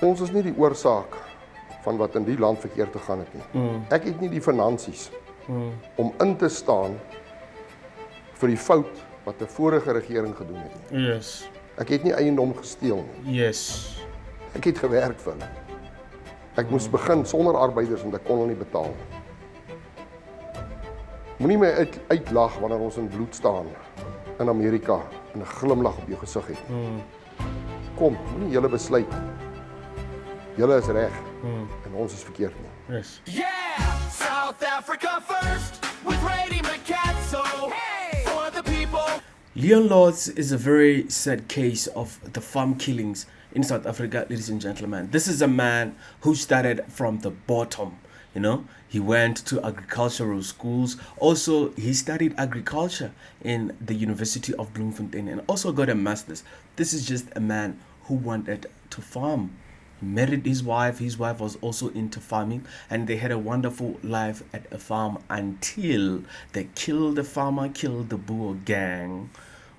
Ons is nie die oorsaak van wat in die land verkeerd te gaan het nie. Ek het nie die finansies om in te staan vir die fout wat 'n vorige regering gedoen het nie. Yes. Ek het nie eiendom gesteel nie. Yes. Ek het gewerk vir hulle. Ek moes begin sonder arbeiders want ek kon hulle nie betaal nie. Moenie my uitlag wanneer ons in bloed staan in Amerika en 'n glimlag op jou gesig het. Kom, moenie julle besluit. Julle is reg en ons is verkeerd nie. Yes. Yeah, South Africa first with Brady McCann. Hey, for the people. Leon Lords is a very sad case of the farm killings in South Africa, ladies and gentlemen. This is a man who started from the bottom. You know, he went to agricultural schools. Also, he studied agriculture in the University of Bloemfontein and also got a master's. This is just a man who wanted to farm. He married his wife. His wife was also into farming, and they had a wonderful life at a farm until they killed the farmer, killed the Boer gang,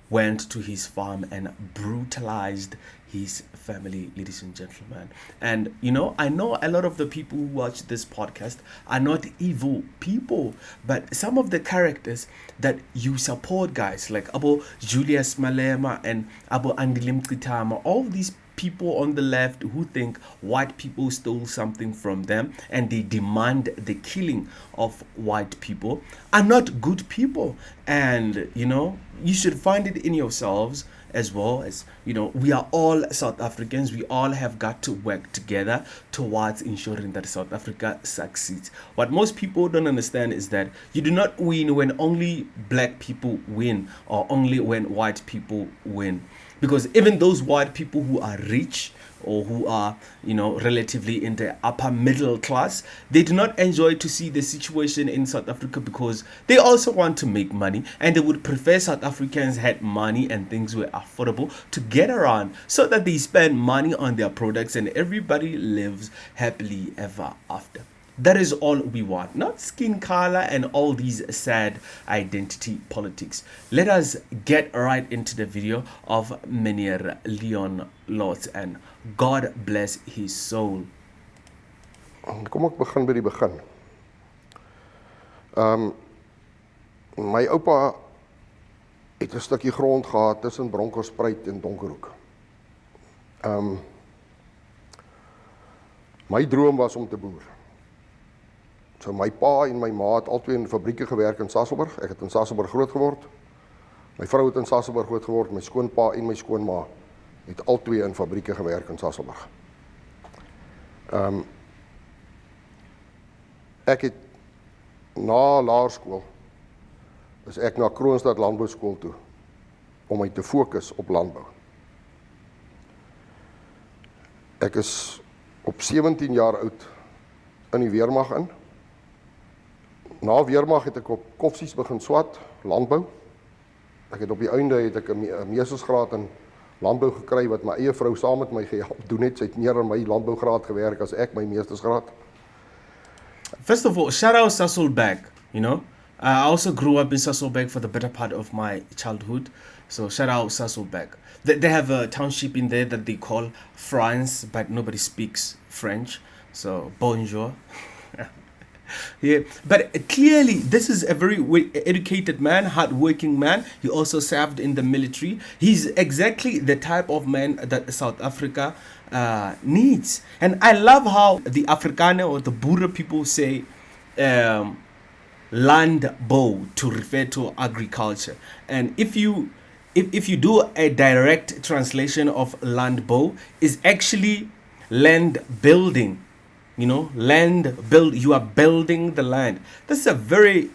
went to his farm and brutalized his family, ladies and gentlemen. And you know, I know a lot of the people who watch this podcast are not evil people, but some of the characters that you support, guys, like Abo Julius Malema and Abo Andilim Kritama, all these people on the left who think white people stole something from them and they demand the killing of white people are not good people. And you know, you should find it in yourselves as well. As you know, we are all South Africans. We all have got to work together towards ensuring that South Africa succeeds. What most people don't understand is that you do not win when only black people win or only when white people win. Because even those white people who are rich or who are, you know, relatively in the upper middle class, they do not enjoy to see the situation in South Africa because they also want to make money and they would prefer South Africans had money and things were affordable to get around so that they spend money on their products and everybody lives happily ever after. That is all we want, not skin color and all these sad identity politics. Let us get right into the video of Meneer Leon Lords, and God bless his soul. Kom ek begin by die begin. My oupa het 'n stukkie grond gehad tussen Bronkhorstspruit en Donkerhoek. My droom was om te boer. So my pa en my ma het albei in fabrieke gewerk in Sasolburg. Ek het in Sasolburg groot geword. My vrou het in Sasolburg groot geword. My skoonpa en my skoonma het albei in fabrieke gewerk in Sasolburg. Ek het na laerskool is ek na Kroonstad Landbouskool toe om my te fokus op landbou. Ek is op 17 jaar oud in die weermag in. Na weermag het ek op koffsies begin swat, landbou. Ek het op die einde het ek 'n meestersgraad in landbou gekry wat my eie vrou saam met my gehelp doen het. Sy het meer aan my landbougraad gewerk as ek my meestersgraad. First of all, shout out Sasolburg, you know. I also grew up in Sasolburg for the better part of my childhood. So shout out Sasolburg. They have a township in there that they call France, but nobody speaks French. So bonjour. Yeah, but clearly this is a very educated man, hardworking man. He also served in the military. He's exactly the type of man that South Africa needs. And I love how the Afrikaner or the Boer people say landbou to refer to agriculture. And if you do a direct translation of landbou, is actually land building. You know, you are building the land. That's a very,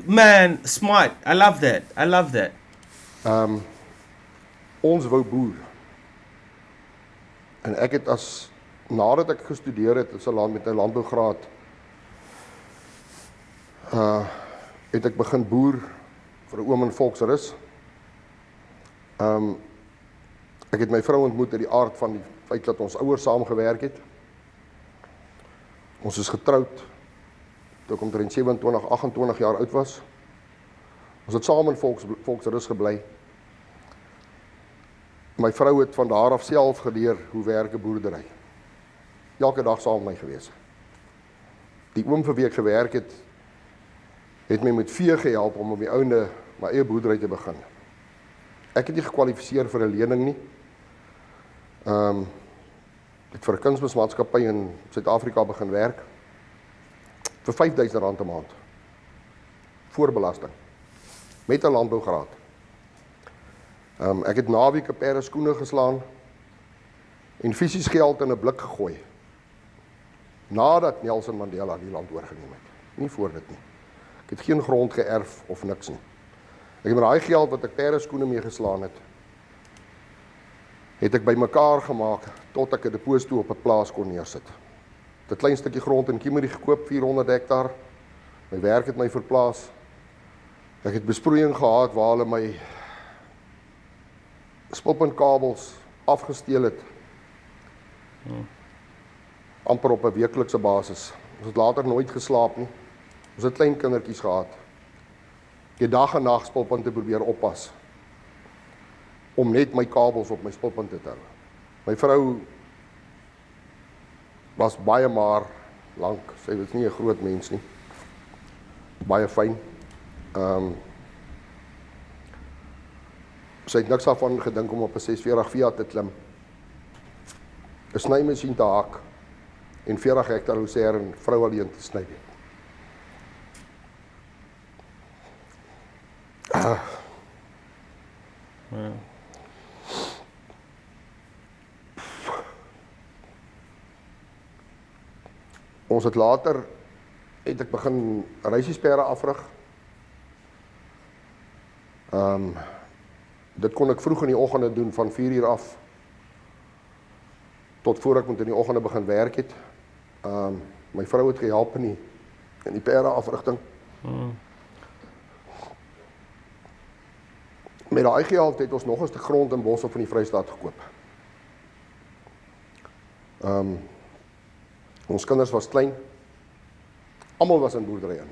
man, smart. I love that. Ons wou boer. En ek het nadat ek gestudeer het in 'n land met 'n landbougraad, het ek begin boer vir 'n oom in Volksrus. Ek het my vrou ontmoet uit die aard van die feit dat ons ouers saam gewerk het. Ons is getroud toe ek omtrent 27, 28 jaar oud was. Ons het saam in Volksrus gebly. My vrou het van daar af self geleer hoe werk 'n boerdery. Elke dag saam met my gewees. Die oom vir wie ek gewerk het my met vee gehelp om op die ouende my eie boerdery te begin. Ek het nie gekwalifiseer vir 'n lening nie. Het vir 'n kunsmismaatskappy in Suid-Afrika begin werk vir R5.000 'n maand. Voor belasting. Met 'n landbougraad. Ek het naweek 'n pair skoene geslaan en fisies geld in 'n blik gegooi. Nadat Nelson Mandela die land oorgeneem het. Nie voor dit nie. Ek het geen grond geërf of niks nie. Ek het met daai geld wat ek pair skoene mee geslaan het ek bymekaar gemaak tot ek 'n deposito op 'n plaas kon neersit. 'n Klein stukkie grond in Kimberley gekoop, 400 hektaar. My werk het my verplaas. Ek het besproeiing gehad waar hulle my spulpuntkabels afgesteel het. Amper op 'n weeklikse basis. Ons het later nooit geslaap nie. Ons het klein kindertjies gehad. Ek het dag en nag spulpunte probeer oppas. Om net my kabels op my spulpunte te hou. My vrou was baie maar lank. Sy was nie 'n groot mens nie. Baie fyn. Sy het niks daarvan gedink om op 'n 640 Fiat te klim. 'n Snymasjien te haak en 40 hektaar hoseer en vrou alleen te sny. Ons het later het ek begin reisiesperre afrig. Dit kon ek vroeg in die oggende doen van 4 uur af tot voor ek moet in die oggende begin werk het. My vrou het gehelp in die perre afrigting. Met daai geld het ons nog 'n stuk grond in Boshoff in die Vrystaat gekoop. Ons kinders was klein. Almal was in boerdery in.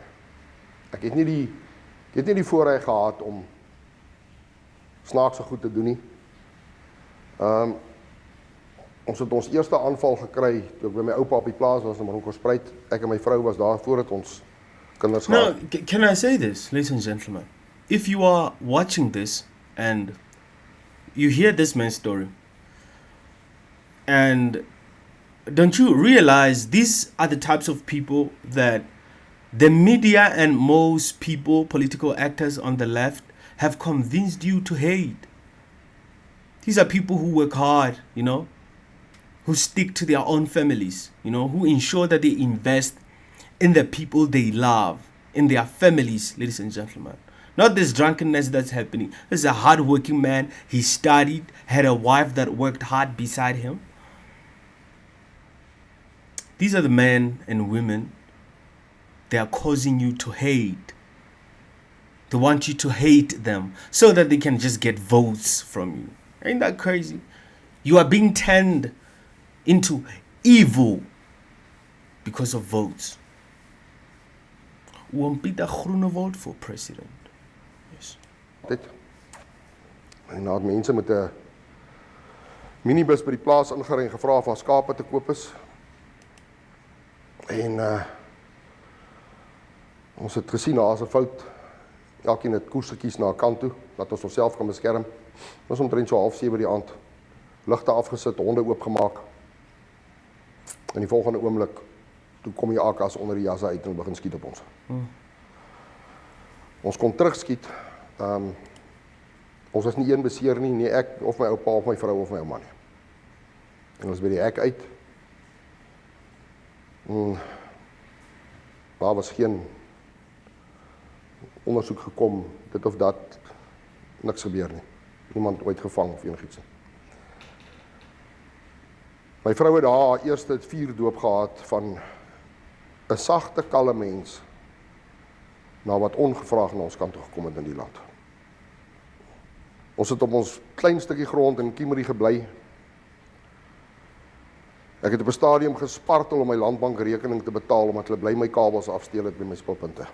Ek het nie die voorreg gehad om snaakse goed te doen nie. Ons het ons eerste aanval gekry toe ek by my oupa op die plaas was in Bronkhorstspruit. Ek en my vrou was daar voordat ons kinders Now, gehad. can I say this, ladies and gentlemen? If you are watching this and you hear this man's story, and don't you realize these are the types of people that the media and most people, political actors on the left, have convinced you to hate? These are people who work hard, who stick to their own families, who ensure that they invest in the people they love, in their families, ladies and gentlemen. Not this drunkenness that's happening. This is a hard-working man. He studied, had a wife that worked hard beside him. These are the men and women they are causing you to hate. They want you to hate them so that they can just get votes from you. Ain't that crazy? You are being turned into evil because of votes. Oom Pieter Groenewold for president. Yes. Dit. En nou het mense met 'n minibus by die plaas ingery en gevra of daar skape te koop is. En ons het gesien daar's 'n fout. Elkeen het koers gekies na 'n kant toe, dat ons onsself kan beskerm. Ons omtrent so 6:30 die aand. Ligte afgesit, honde oopgemaak. En die volgende oomblik toe kom die AK's onder die jasse uit en begin skiet op ons. Ons kon terugskiet. Ons was nie een beseer nie ek of my oupa of my vrou of my ouma nie. En ons by die hek uit. Daar was geen ondersoek gekom, dit of dat, niks gebeur nie. Niemand ooit gevang of enigiets nie. My vrou het daar haar eerste 4 doop gehad van 'n sagte, kalme mens na wat ongevraagd na ons kant toe gekom het in die land. Ons het op ons klein stukkie grond in Kimberley gebly. Ek het op 'n stadium gespartel om my landbankrekening te betaal omdat hulle bly my kabels afsteel het by my spulpunte.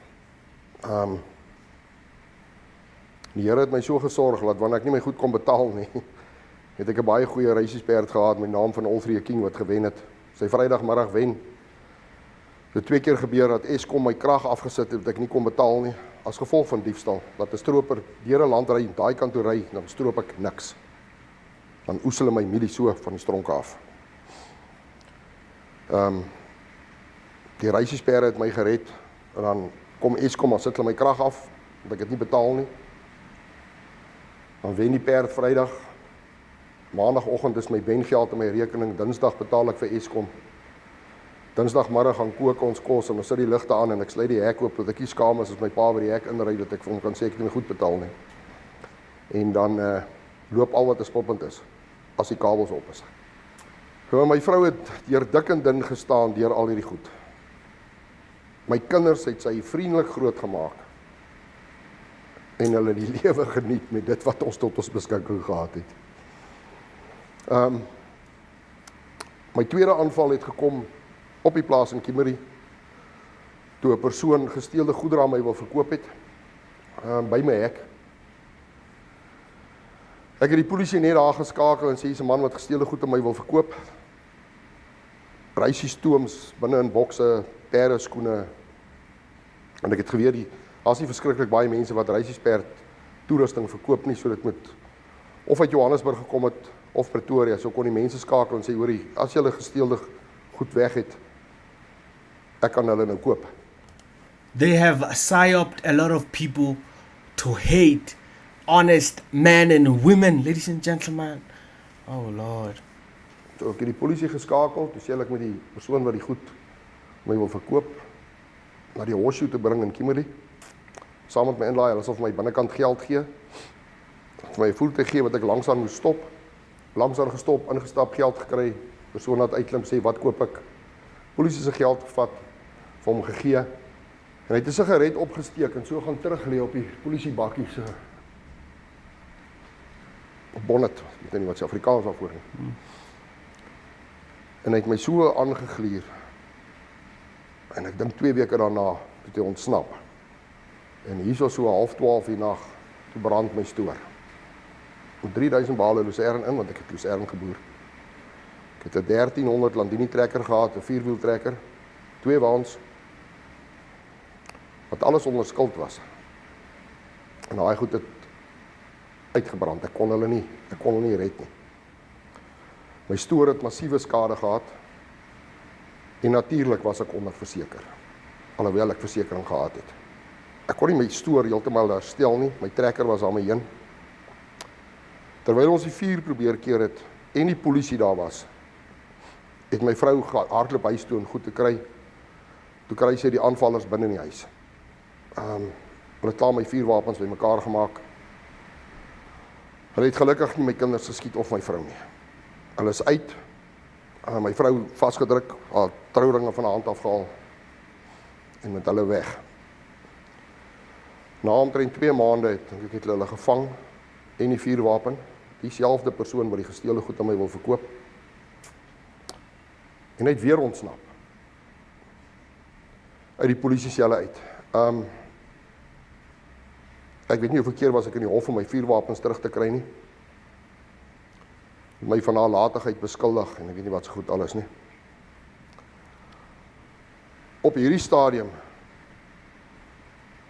Die Here het my so gesorg dat wanneer ek nie my goed kon betaal nie, het ek 'n baie goeie reisiesperd gehad met die naam van Olfrie King wat gewen het. Sy Vrydagmiddag wen. Dit 2 keer gebeur dat Eskom my krag afgesit het dat ek nie kon betaal nie as gevolg van diefstal. Dat 'n stroper deur 'n land ry, daai kant toe ry, dan stroop ek niks. Dan oes hulle my mielie so van die stronke af. Die reisiesperde het my gered en dan kom Eskom en sit hulle my krag af want ek het nie betaal nie. Dan wen die perd Vrydag. Maandagoggend is my wengeld in my rekening. Dinsdag betaal ek vir Eskom. Dinsdagmiddag gaan kook ons kos en ons sit die ligte aan en ek sluit die hek oop dat ek nie skaam is as my pa by die hek inry dat ek vir hom kan sê ek het nie goed betaal nie. En dan loop al wat 'n spotpunt is as die kabels op is. So my vrou het deur dik en dun gestaan deur al hierdie goed. My kinders het sy vriendelik groot gemaak en hulle die lewe geniet met dit wat ons tot ons beskikking gehad het. My tweede aanval het gekom op die plaas in Kimberley toe 'n persoon gesteelde goedere aan my wil verkoop het by my hek. Ek het die polisie net daar geskakel en sê hier's 'n man wat gesteelde goed aan my wil verkoop. Reisiestooms binne in bokse, perde skoene. En ek het geweet daar's nie verskriklik baie mense wat reisiesperd toerusting verkoop nie, so dit moet of uit Johannesburg gekom het of Pretoria, so kon die mense skakel en sê hoorie, as jy hulle gesteelde goed weg het, ek kan hulle nou koop. They have psyoped a lot of people to hate honest men and women, ladies and gentlemen. Oh Lord. So ek het die polisie geskakel, toe sê ek met die persoon wat die goed my wil verkoop, na die horseshoe te bring in Kimberley, saam met my inlaai, hulle sal vir my binnekant geld gee, vir my 'n voertuig gee wat ek langsaan moes stop, langsaan gestop, ingestap, geld gekry, persoon laat uitklim, sê wat koop ek, polisie se geld gevat, vir hom gegee, en hy het 'n sigaret opgesteek en so gaan terug lê op die polisiebakkie se bonnet, ek weet nie wat se Afrikaans daarvoor nie. En hy het my so aangegluur, en ek dink 2 weke daarna, het hy ontsnap. En hier was so 11:30 die nag, toe brand my stoor. Met 3000 bale Lucerne in, want ek het Lucerne geboer. Ek het 'n 1300 Landini trekker gehad, 'n 4-wiel trekker, 2 waans, wat alles onder skuld was. En daai goed het uitgebrand, ek kon hulle nie red nie. My stoor het massiewe skade gehad, en natuurlik was ek onderverseker, alhoewel ek versekering gehad het. Ek kon nie my stoor heeltemal herstel nie, my trekker was aan my heen. Terwyl ons die vuur probeer keer het, en die polisie daar was, het my vrou hardloop huis toe en goed te kry. Toe kry sy die aanvallers binne in die huis. Hulle het klaar my vuurwapens by mekaar gemaak. Hulle het gelukkig nie my kinders geskiet of my vrou nie. Hulle is uit, my vrou vasgedruk, haar trouringe van haar hand afgehaal, en met hulle weg. Na omtrent 2 maande het hulle gevang, en die vuurwapen, dieselfde persoon wat die gesteelde goed aan my wil verkoop, en hy het weer ontsnap, uit die polisieselle uit. Ek weet nie hoeveel keer was ek in die hof om my vuurwapens terug te kry nie, my van nalatigheid beskuldig, en ek weet nie wat so goed alles nie. Op hierdie stadium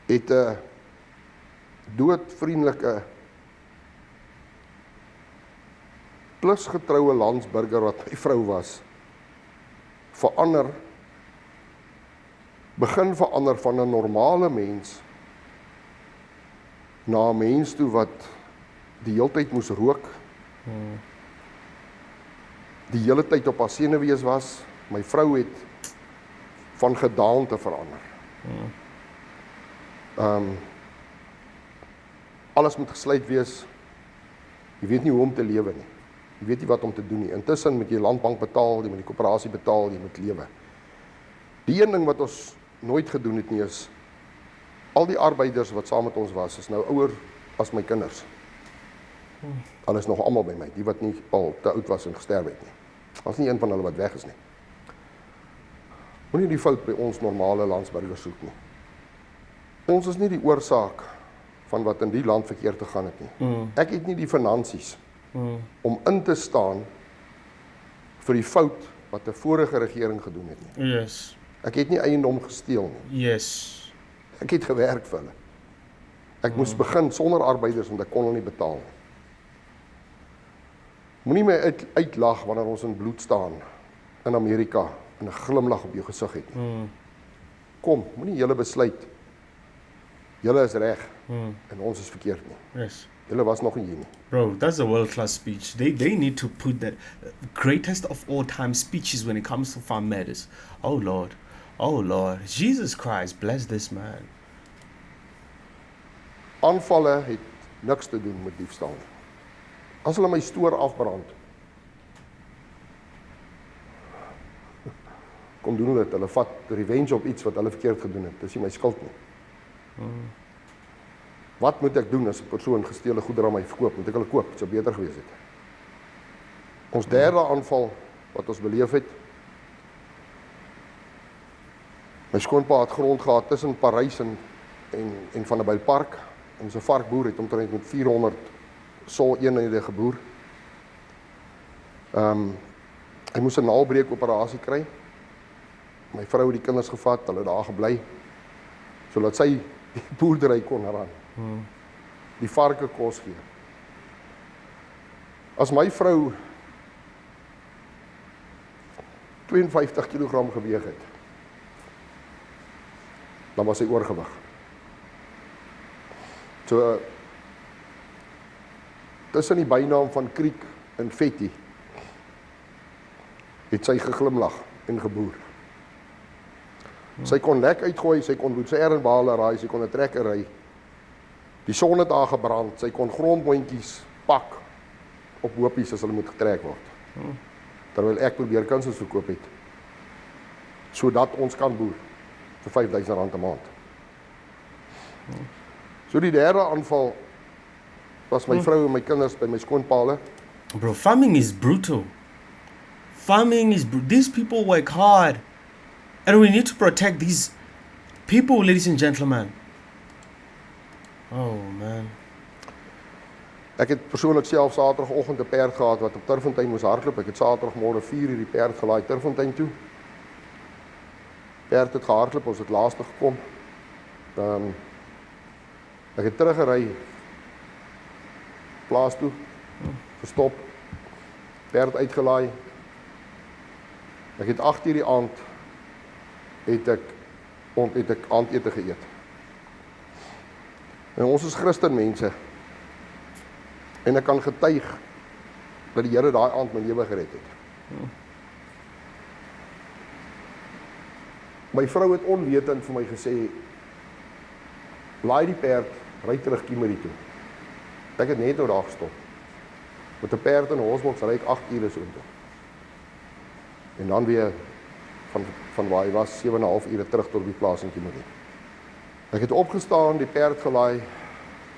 het 'n doodvriendelike, plusgetroue landsburger wat my vrou was, begin verander van 'n normale mens na 'n mens toe wat die heeltyd moes rook, die hele tyd op haar senuwees was. My vrou het van gedaante verander. Alles moet gesluit wees. Jy weet nie hoe om te lewe nie. Jy weet nie wat om te doen nie. Intussen moet jy landbank betaal, jy moet die koöperasie betaal, jy moet lewe. Die een ding wat ons nooit gedoen het nie is, al die arbeiders wat saam met ons was, is nou ouer as my kinders. Hulle is nog almal by my, die wat nie al te oud was en gesterf het nie. Daar's nie een van hulle wat weg is nie. Moenie die fout by ons normale landsburgers soek nie. Ons is nie die oorsaak van wat in die land verkeerd gegaan het nie. Ek het nie die finansies om in te staan vir die fout wat 'n vorige regering gedoen het nie. Yes. Ek het nie eiendom gesteel nie. Yes. Ek het gewerk vir hulle. Ek moes begin sonder arbeiders want ek kon hulle nie betaal nie. Moenie my uitlag wanneer ons in bloed staan in Amerika en 'n glimlag op jou gesig het nie. Kom, moenie julle besluit. Julle is reg en ons is verkeerd nie. Yes. Julle was nog nie hier nie. Bro, that's a world-class speech. They need to put that greatest of all time speeches when it comes to farm matters. Oh Lord. Oh Lord. Jesus Christ, bless this man. Aanvalle het niks te doen met diefstal nie. As hulle my stoor afbrand, kom doen hulle dit. Hulle vat revenge op iets wat hulle verkeerd gedoen het. Dis nie my skuld nie. Wat moet ek doen as 'n persoon gesteelde goedere aan my verkoop? Moet ek hulle koop? Dit sou beter gewees het. Ons derde aanval wat ons beleef het. My skoonpa het grond gehad tussen Parys en Vanderbijlpark. En sy varkboer het omtrent met 400 eenhede geboer. Hy moes 'n naalbreek operasie kry. My vrou het die kinders gevat, hulle daar gebly, sodat sy die boerdery kon ran. Die varke kos gee. As my vrou 52 kg geweeg het, dan was sy oorgewig. So, tussen die bynaam van Kriek en Vetty, het sy geglimlag en geboer. Sy kon lek uitgooi, sy kon boetseer en bale raai, sy kon 'n trekker ry. Die son het haar gebrand, sy kon grondboontjies pak op hoopies as hulle moet getrek word. Terwyl ek probeer kunsmis verkoop het, sodat ons kan boer vir R5,000 'n maand. So die derde aanval was my vrou en my kinders by my skoonpaale. Bro, farming is brutal. Farming is brutal. These people work hard. And we need to protect these people, ladies and gentlemen. Oh, man. Ek het persoonlik self Saterdagoggend 'n perd gehad wat op Turffontein moes hardloop. Ek het Saterdagmôre 4:00 die perd gelaai Turffontein toe. Perd het gehardloop, ons het laaste gekom. Ek het teruggery plaas toe, gestop, perd uitgelaai. Ek het 8:00 die aand het ek aandete geëet. En ons is Christen mense. En ek kan getuig dat die Here daai aand my lewe gered het. My vrou het onwetend vir my gesê, laai die perd, ry terug Kimberley toe. Ek het net nou daar gestop. Met 'n perd in 'n hosboks ry ek 8 ure so intoe. En dan weer van waar hy was 7,5 ure terug tot die plaas in Kimberley. Ek het opgestaan, die perd gelaai,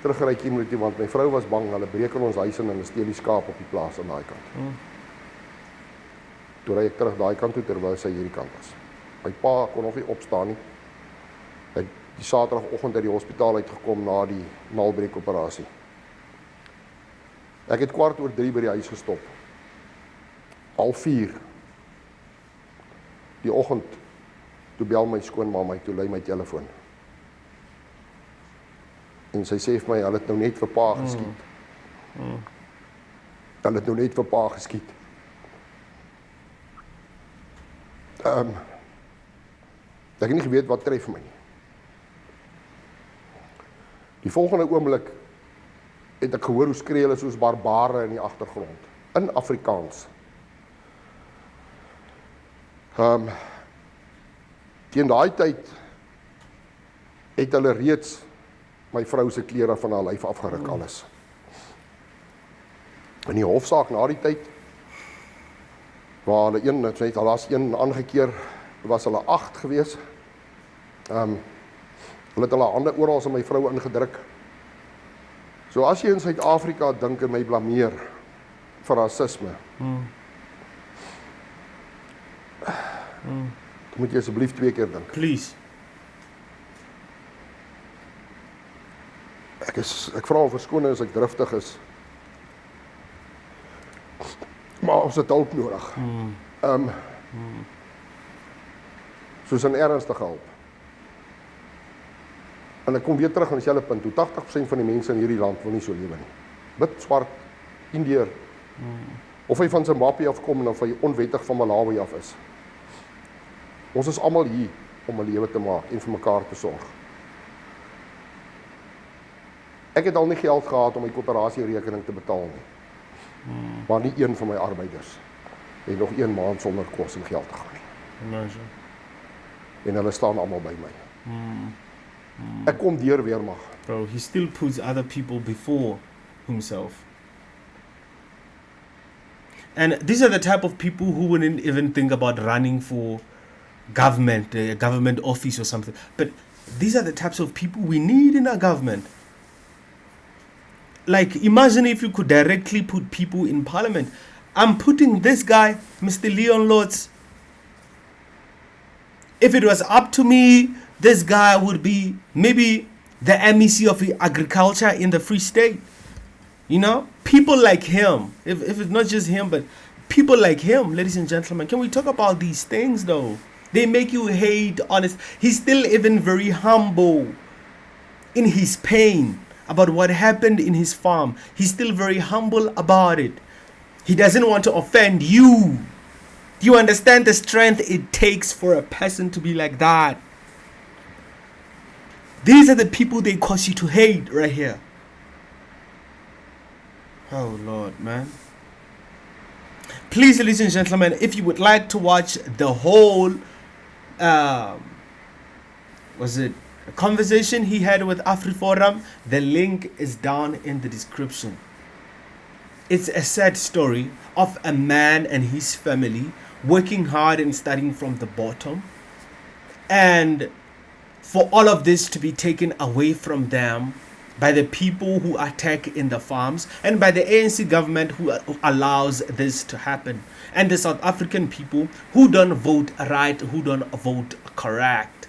teruggery Kimberley toe, want my vrou was bang, hulle breek in ons huis in en hulle steel die skaap op die plaas aan daai kant. Toe ry ek terug daai kant toe terwyl sy hierdie kant was. My pa kon nog nie opstaan nie. Hy het die Saterdagoggend uit die hospitaal uitgekom na die naalbreek operasie. Ek het 3:15 by die huis gestop. 3:30 die oggend, toe bel my skoonma my, toe lui my telefoon. En sy sê vir my, hulle het nou net vir pa geskiet. Hulle het nou net vir pa geskiet. Ek het nie geweet wat tref my nie. Die volgende oomblik het ek gehoor hoe skree hulle soos barbare in die agtergrond, in Afrikaans. Teen daai tyd het hulle reeds my vrou se klere van haar lyf afgeruk alles. In die hofsaak na die tyd, waar hulle een aangekeer, was hulle 8 gewees. Hulle het hulle hande oral in my vrou ingedruk. So as jy in Suid-Afrika dink en my blameer vir rasisme, dan moet jy asseblief 2 keer dink. Please. Ek vra om verskoning as ek driftig is. ons het hulp nodig. Soos in ernstige hulp. En ek kom weer terug aan dieselfde punt, hoe 80% van die mense in hierdie land wil nie so lewe nie. Wit, swart, Indiër, of hy van Zimbabwe afkom en of hy onwettig van Malawi af is. Ons is almal hier om 'n lewe te maak en vir mekaar te sorg. Ek het al nie geld gehad om my koöperatierekening te betaal nie. Maar nie een van my arbeiders het nog 1 maand sonder kos en geld te gaan nie. Imagine. En hulle staan almal by my. Ek kom deur weermag. Bro, he still puts other people before himself. And these are the type of people who wouldn't even think about running for government, a government office or something. But these are the types of people we need in our government. Like, imagine if you could directly put people in parliament. I'm putting this guy, Mr. Leon Lotz. If it was up to me, this guy would be maybe the MEC of agriculture in the Free State. You know, people like him, if it's not just him, but people like him, ladies and gentlemen, can we talk about these things though? They make you hate, honest. He's still even very humble in his pain about what happened in his farm. He's still very humble about it. He doesn't want to offend you. Do you understand the strength it takes for a person to be like that? These are the people they cause you to hate right here. Oh Lord, man. Please, ladies and gentlemen, if you would like to watch the whole was it a conversation he had with AfriForum, the link is down in the description. It's a sad story of a man and his family working hard and starting from the bottom, and for all of this to be taken away from them by the people who attack in the farms and by the ANC government who allows this to happen, and the South African people who don't vote right, who don't vote correct.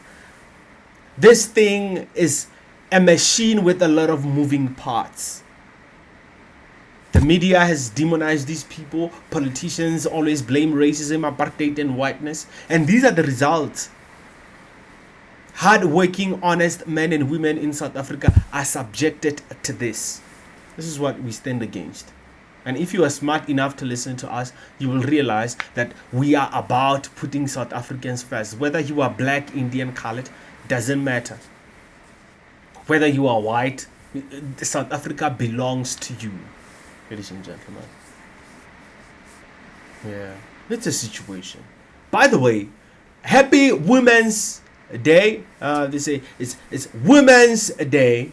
This thing is a machine with a lot of moving parts. The media has demonized these people. Politicians always blame racism, apartheid, and whiteness, and these are the results. Hard-working, honest men and women in South Africa are subjected to this. This is what we stand against. And if you are smart enough to listen to us, you will realize that we are about putting South Africans first. Whether you are black, Indian, colored, doesn't matter. Whether you are white, South Africa belongs to you, ladies and gentlemen. Yeah, it's a situation. By the way, happy Women's Day. They say it's Women's Day.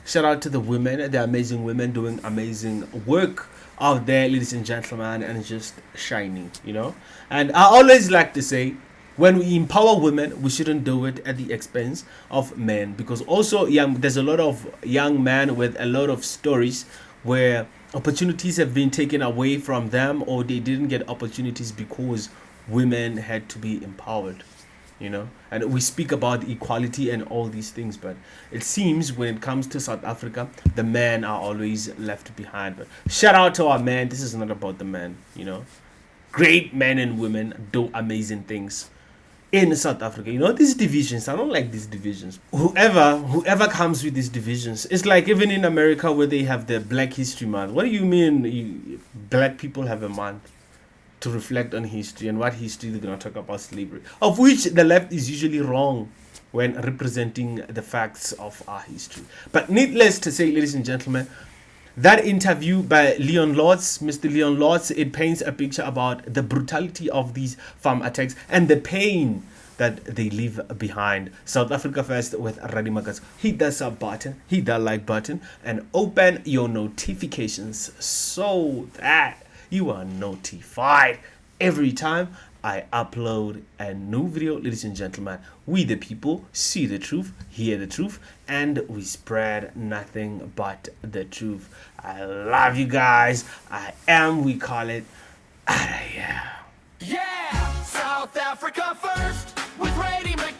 Shout out to the women, the amazing women doing amazing work out there, ladies and gentlemen, and just shining, you know. And I always like to say, when we empower women, we shouldn't do it at the expense of men, because also there's a lot of young men with a lot of stories where opportunities have been taken away from them, or they didn't get opportunities because women had to be empowered, you know. And we speak about equality and all these things, but it seems when it comes to South Africa, the men are always left behind. But shout out to our men. This is not about the men, you know. Great men and women do amazing things in South Africa. You know, these divisions, I don't like these divisions. Whoever comes with these divisions, it's like even in America where they have the Black History Month. What do you mean black people have a month to reflect on history, and what history they're going to talk about? Slavery, of which the left is usually wrong when representing the facts of our history. But needless to say, ladies and gentlemen, that interview by Leon Lotz, Mr. Leon Lotz, it paints a picture about the brutality of these farm attacks and the pain that they leave behind. South Africa First with Radi Magas. Hit that sub button, hit that like button, and open your notifications so that you are notified every time I upload a new video. Ladies and gentlemen, we the people see the truth, hear the truth, and we spread nothing but the truth. I love you guys. We call it outta here. Yeah, South Africa First with Rady McCann.